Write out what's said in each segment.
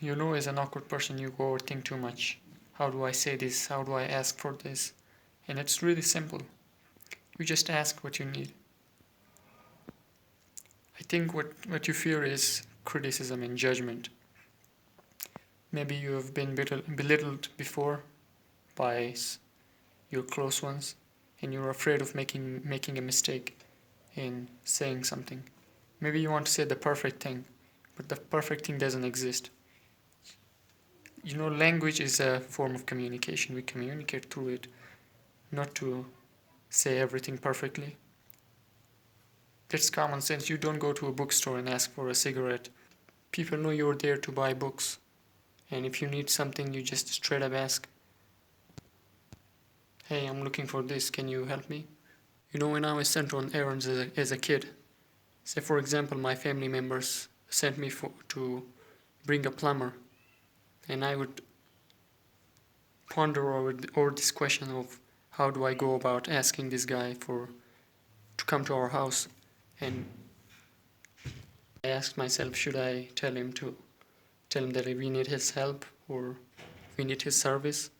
You know, as an awkward person, you overthink too much. How do I say this? How do I ask for this? And it's really simple. You just ask what you need. I think what you fear is criticism and judgment. Maybe you have been belittled before by your close ones, and you're afraid of making a mistake in saying something. Maybe you want to say the perfect thing, but the perfect thing doesn't exist. You know, language is a form of communication. We communicate through it, not to say everything perfectly. That's common sense. You don't go to a bookstore and ask for a cigarette. People know you're there to buy books, and if you need something, you just straight up ask, "Hey, I'm looking for this. Can you help me?" You know, when I was sent on errands as a kid, say for example, my family members sent me to bring a plumber, and I would ponder over this question of how do I go about asking this guy to come to our house, and I asked myself, should I tell him that we need his help or we need his service?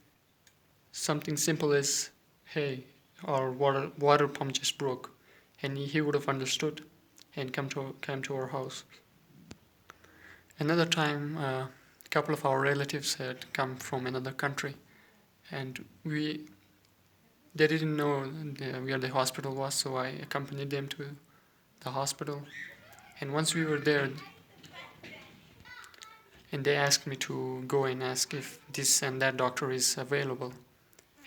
Something simple as, hey, our water pump just broke, and he would have understood and come to our house. Another time, a couple of our relatives had come from another country, and they didn't know where the hospital was, so I accompanied them to the hospital. And once we were there, and they asked me to go and ask if this and that doctor is available,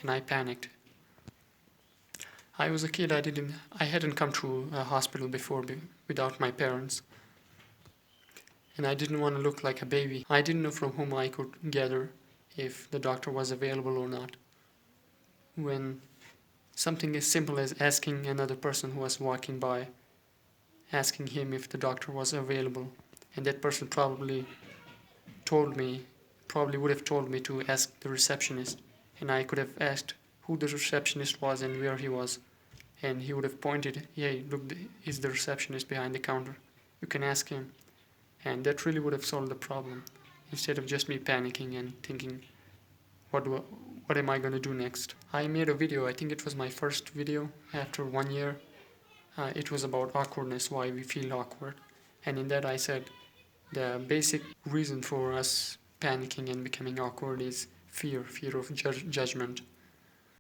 and I panicked. I was a kid. I hadn't come to a hospital before without my parents, and I didn't want to look like a baby. I didn't know from whom I could gather if the doctor was available or not. When something as simple as asking another person who was walking by, asking him if the doctor was available, and that person probably would have told me to ask the receptionist, and I could have asked who the receptionist was and where he was, and he would have pointed, hey, look, is the receptionist behind the counter. You can ask him. And that really would have solved the problem, instead of just me panicking and thinking, what am I going to do next? I made a video, I think it was my first video after 1 year. It was about awkwardness, why we feel awkward. And in that I said the basic reason for us panicking and becoming awkward is fear of judgment.